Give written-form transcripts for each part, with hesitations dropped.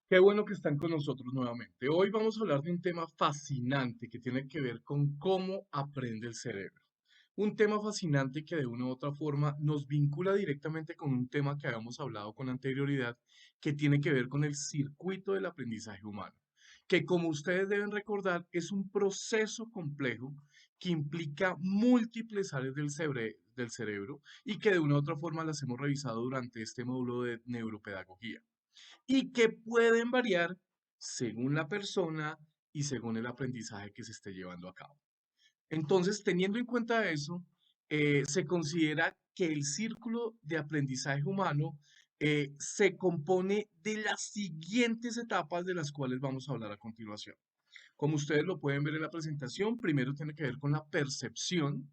Qué bueno que están con nosotros nuevamente. Hoy vamos a hablar de un tema fascinante que tiene que ver con cómo aprende el cerebro. Un tema fascinante que de una u otra forma nos vincula directamente con un tema que habíamos hablado con anterioridad, que tiene que ver con el circuito del aprendizaje humano, que como ustedes deben recordar es un proceso complejo que implica múltiples áreas del cerebro y que de una u otra forma las hemos revisado durante este módulo de neuropedagogía y que pueden variar según la persona y según el aprendizaje que se esté llevando a cabo. Entonces, teniendo en cuenta eso, se considera que el círculo de aprendizaje humano se compone de las siguientes etapas de las cuales vamos a hablar a continuación. Como ustedes lo pueden ver en la presentación, primero tiene que ver con la percepción,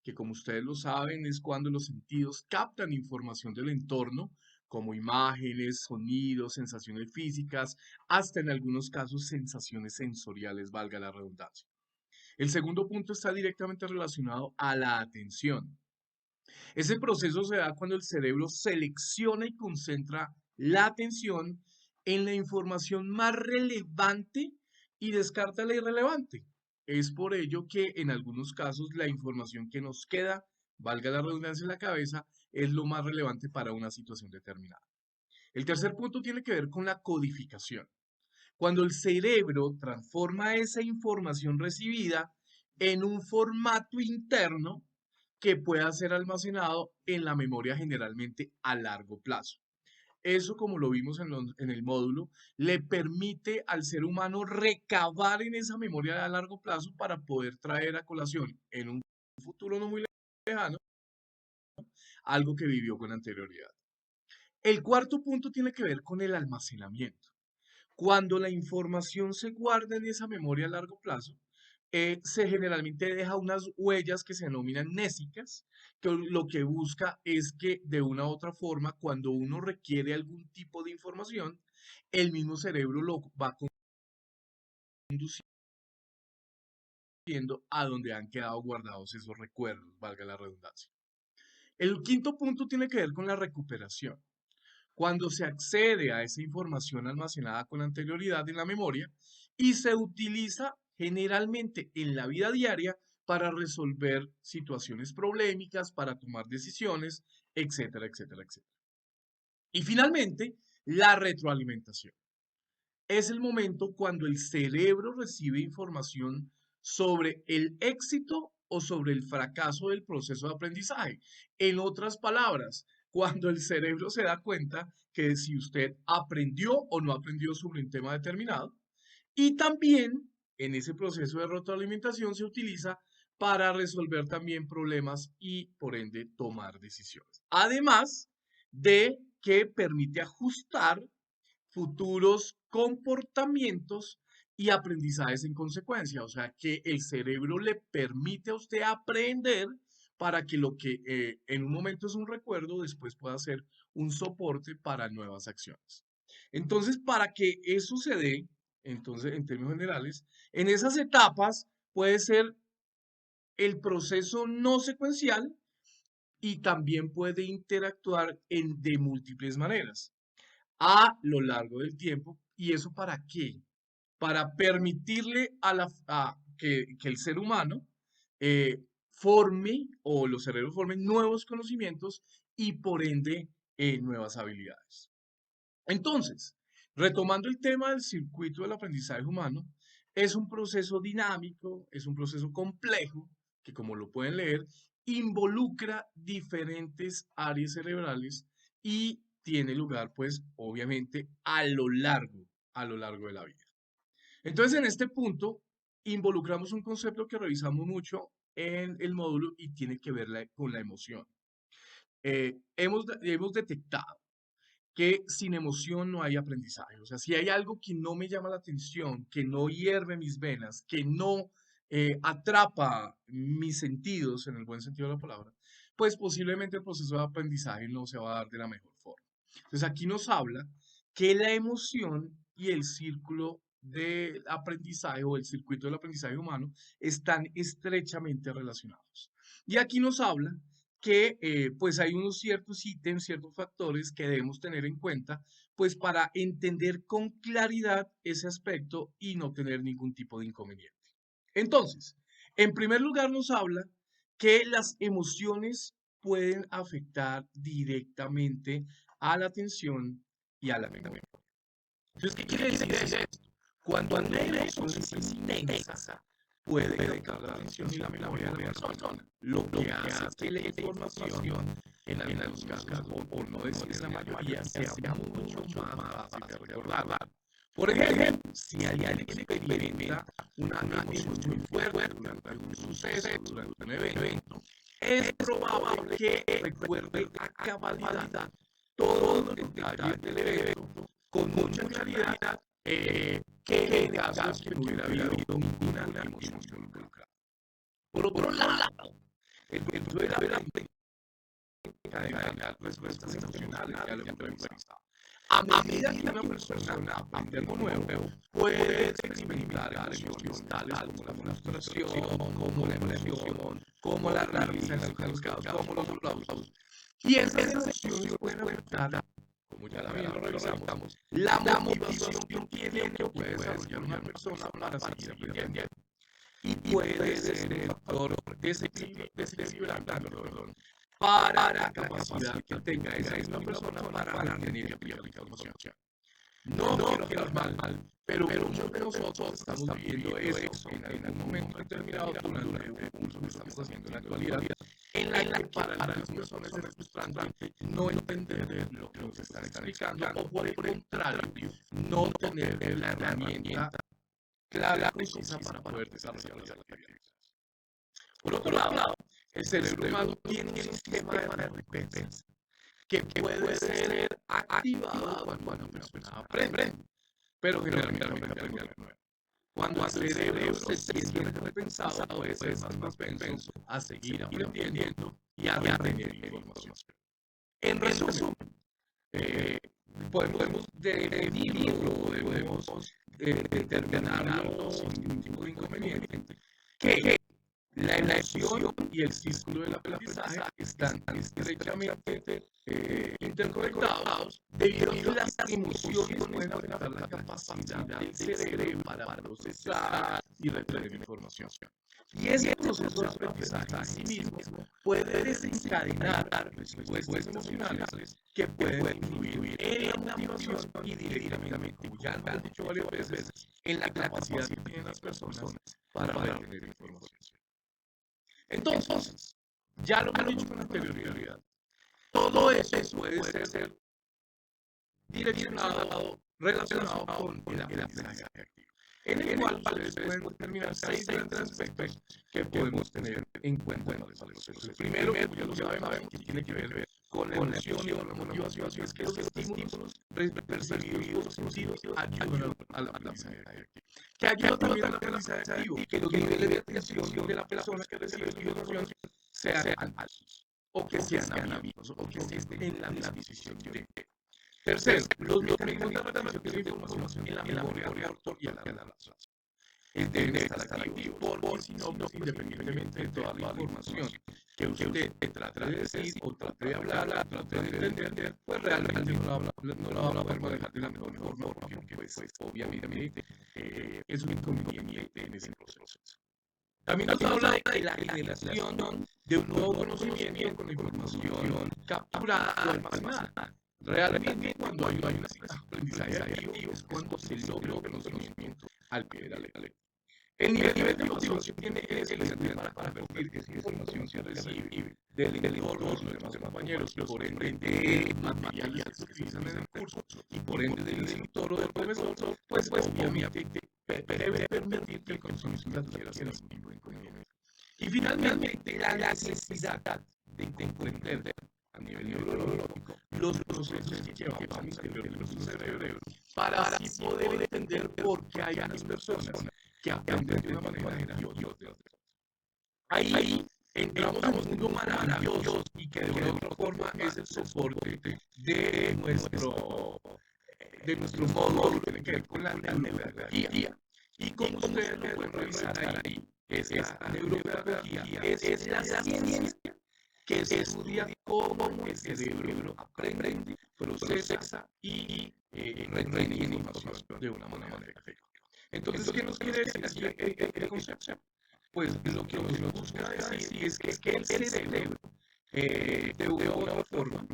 que como ustedes lo saben es cuando los sentidos captan información del entorno, como imágenes, sonidos, sensaciones físicas, hasta en algunos casos sensaciones sensoriales, valga la redundancia. El segundo punto está directamente relacionado a la atención. Ese proceso se da cuando el cerebro selecciona y concentra la atención en la información más relevante y descarta la irrelevante. Es por ello que en algunos casos la información que nos queda, valga la redundancia en la cabeza, es lo más relevante para una situación determinada. El tercer punto tiene que ver con la codificación. Cuando el cerebro transforma esa información recibida en un formato interno que pueda ser almacenado en la memoria generalmente a largo plazo. Eso, como lo vimos en el módulo, le permite al ser humano recabar en esa memoria a largo plazo para poder traer a colación en un futuro no muy lejano algo que vivió con anterioridad. El cuarto punto tiene que ver con el almacenamiento. Cuando la información se guarda en esa memoria a largo plazo, se generalmente deja unas huellas que se denominan nésicas, que lo que busca es que de una u otra forma, cuando uno requiere algún tipo de información, el mismo cerebro lo va conduciendo a donde han quedado guardados esos recuerdos, valga la redundancia. El quinto punto tiene que ver con la recuperación. Cuando se accede a esa información almacenada con anterioridad en la memoria y se utiliza generalmente en la vida diaria para resolver situaciones problemáticas, para tomar decisiones, etcétera, etcétera, etcétera. Y finalmente, la retroalimentación. Es el momento cuando el cerebro recibe información sobre el éxito o sobre el fracaso del proceso de aprendizaje. En otras palabras, cuando el cerebro se da cuenta que si usted aprendió o no aprendió sobre un tema determinado, y también en ese proceso de retroalimentación se utiliza para resolver también problemas y por ende tomar decisiones. Además de que permite ajustar futuros comportamientos y aprendizajes en consecuencia. O sea, que el cerebro le permite a usted aprender para que lo que en un momento es un recuerdo, después pueda ser un soporte para nuevas acciones. Entonces, para que eso se dé, entonces, en términos generales, en esas etapas puede ser el proceso no secuencial y también puede interactuar de múltiples maneras a lo largo del tiempo. ¿Y eso para qué? Para permitirle que el ser humano forme o los cerebros formen nuevos conocimientos y por ende nuevas habilidades. Entonces, retomando el tema del circuito del aprendizaje humano, es un proceso dinámico, es un proceso complejo que, como lo pueden leer, involucra diferentes áreas cerebrales y tiene lugar, pues, obviamente, a lo largo de la vida. Entonces, en este punto, involucramos un concepto que revisamos mucho en el módulo y tiene que ver con la emoción. Hemos detectado que sin emoción no hay aprendizaje. O sea, si hay algo que no me llama la atención, que no hierve mis venas, que no atrapa mis sentidos, en el buen sentido de la palabra, pues posiblemente el proceso de aprendizaje no se va a dar de la mejor forma. Entonces aquí nos habla que la emoción y el círculo del aprendizaje o el circuito del aprendizaje humano están estrechamente relacionados. Y aquí nos habla que pues hay unos ciertos ítems, ciertos factores que debemos tener en cuenta, pues para entender con claridad ese aspecto y no tener ningún tipo de inconveniente. Entonces, en primer lugar nos habla que las emociones pueden afectar directamente a la atención y a la memoria. Entonces, ¿qué quiere decir esto? Cuando una emoción es intensa, puede captar la atención y la memoria de la persona, lo que hace que la información, en algunos casos, o por no decir la mayoría, sea mucho más fácil de recordar. Por ejemplo, si alguien experimenta una emoción muy fuerte durante algún suceso, durante un evento, es probable que recuerde a cabalidad todos los detalles del evento con mucha claridad, que en casos que no hubiera habido ninguna emoción involucrada. Por otro lado, el proceso de la mente encadenar respuestas emocionales que ya lo hemos revisado. A medida que una persona aprende algo nuevo, puede experimentar emociones tales como la frustración, como la emoción, como la risa en algunos casos, como los aplausos. Y esas emociones pueden afectar, como ya la lo revisamos, la motivación que tiene o puede desarrollar una persona para seguir aprendiendo. Y puede ser un factor desequilibrante, para la capacidad que tenga esa misma persona para retener y aplicar información. No quiero quedar mal, pero muchos de nosotros estamos viviendo eso en algún momento determinado durante un curso que estamos haciendo en la actualidad, en la que para las personas es frustrante no entender lo que nos están explicando o por el contrario, no tener la herramienta clara y concisa para poder desarrollar las actividades. Por otro lado, el cerebro humano tiene un sistema de recompensa que puede ser activado cuando una persona aprende, pero generalmente aprende algo nuevo. Cuando el cerebro se siente recompensado, puede ser más propenso a seguir aprendiendo y a retener información. En resumen, eh, podemos definirlo, podemos determinarlo sin ningún tipo de inconveniente, que la emoción y el círculo del aprendizaje están estrechamente interconectados debido a que las emociones pueden afectar la capacidad del cerebro para procesar y retener información. Y ese proceso de aprendizaje en sí mismo puede desencadenar respuestas emocionales que pueden influir en la motivación y directamente, como ya lo hemos dicho varias veces, en la capacidad que tienen las personas para retener información. Entonces, ya lo hemos dicho con anterioridad, todo eso puede ser direccionado, relacionado con el aprendizaje activo, en el cual ustedes pueden determinar 6 grandes aspectos que podemos tener en cuenta en los procesos. El primero, como ya lo sabemos, que tiene que ver con la emoción y con la motivación, es que los estímulos percibidos, los sentidos, ayudan al aprendizaje activo. Que ayuda también al aprendizaje activo, que los niveles de atención de la persona que recibe la información sean altos, o que sean amigos, o que estén en la misma disposición de. Tercero, los mecanismos de repetición de la información en la memoria del autor y a la narración. Deben estar activos, porque si no, pues, independientemente de toda la información que usted trate de decir o trate de hablar, trate de entender, pues realmente no la va a poder manejar de la mejor forma, porque pues, obviamente es un inconveniente en ese proceso. También nos habla de que la generación de un nuevo conocimiento con información capturada o almacenada. Realmente, cuando hay un aprendizaje activo, es cuando se logra un conocimiento al pie de la letra. El nivel de motivación tiene que ser excelente para convertir esa información que recibe del entorno de los demás compañeros, por ende de materiales que se utilizan en el curso y por ende del instructor o del profesor, pues obviamente debe permitir que el conocimiento adquiera sin ningún inconveniente. Y finalmente, la necesidad de comprender a nivel neurológico los procesos que llevamos al interior de nuestro cerebro para así poder entender por qué hay unas personas que aprenden de una manera y otras de otra. Ahí entramos en un mundo maravilloso y que de una u otra forma es el soporte de nuestro módulo que tiene que ver con la neuropedagogía. Y como ustedes lo pueden revisar ahí, esta neuropedagogía es la ciencia que estudia cómo el cerebro aprende, procesa y retiene información de una manera efectiva. Entonces, ¿qué nos quiere decir el concepto? Pues lo que nos busca decir es que el cerebro, de una u otra forma,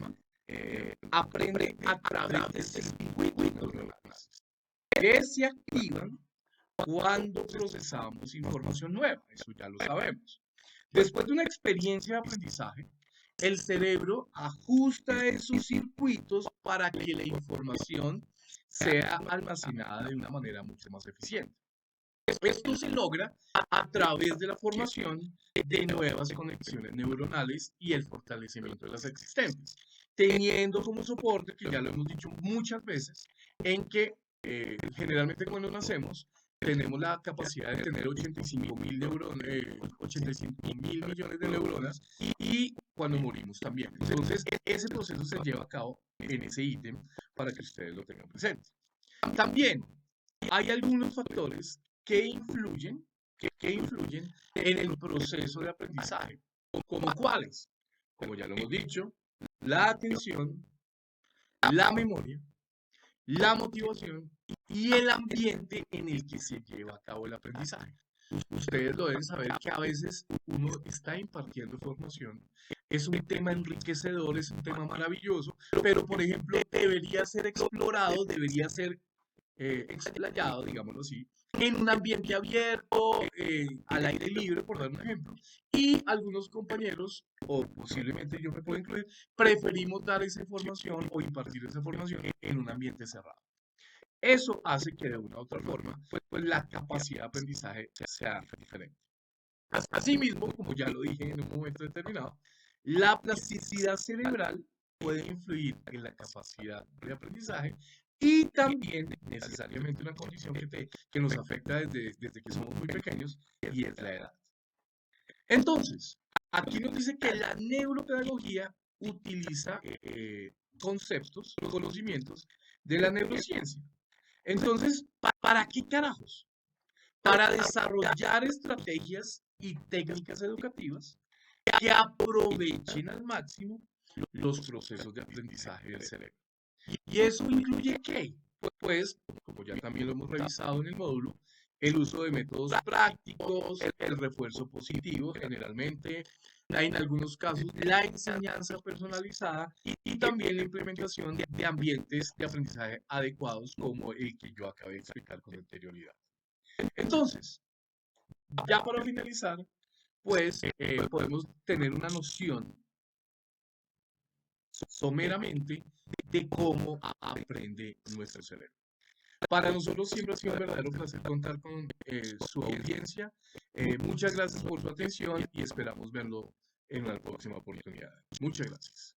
aprende a través de circuitos neuronales que se activan cuando procesamos información nueva. Eso ya lo sabemos. Después de una experiencia de aprendizaje, el cerebro ajusta esos circuitos para que la información sea almacenada de una manera mucho más eficiente. Esto se logra a través de la formación de nuevas conexiones neuronales y el fortalecimiento de las existentes, teniendo como soporte, que ya lo hemos dicho muchas veces, en que generalmente cuando nacemos tenemos la capacidad de tener 85 mil millones de neuronas y cuando morimos también. Entonces, ese proceso se lleva a cabo en ese ítem para que ustedes lo tengan presente. También hay algunos factores que influyen en el proceso de aprendizaje, como cuáles, como ya lo hemos dicho, la atención, la memoria, la motivación y el ambiente en el que se lleva a cabo el aprendizaje. Ustedes lo deben saber que a veces uno está impartiendo formación, es un tema enriquecedor, es un tema maravilloso, pero por ejemplo debería ser explorado, debería ser explayado, digámoslo así, en un ambiente abierto, al aire libre, por dar un ejemplo, y algunos compañeros, o posiblemente yo me puedo incluir, preferimos dar esa información o impartir esa formación en un ambiente cerrado. Eso hace que de una u otra forma, pues la capacidad de aprendizaje sea diferente. Asimismo, como ya lo dije en un momento determinado, la plasticidad cerebral puede influir en la capacidad de aprendizaje y también necesariamente una condición que nos afecta desde que somos muy pequeños y es la edad. Entonces, aquí nos dice que la neuropedagogía utiliza conceptos, conocimientos de la neurociencia. Entonces, ¿para qué carajos? Para desarrollar estrategias y técnicas educativas que aprovechen al máximo los procesos de aprendizaje del cerebro. ¿Y eso incluye qué? Pues, como ya también lo hemos revisado en el módulo, el uso de métodos prácticos, el refuerzo positivo generalmente, en algunos casos la enseñanza personalizada y también la implementación de ambientes de aprendizaje adecuados como el que yo acabé de explicar con anterioridad. Entonces, ya para finalizar, pues podemos tener una noción someramente de cómo aprende nuestro cerebro. Para nosotros siempre ha sido un verdadero placer contar con su audiencia. Muchas gracias por su atención y esperamos verlo en una próxima oportunidad. Muchas gracias.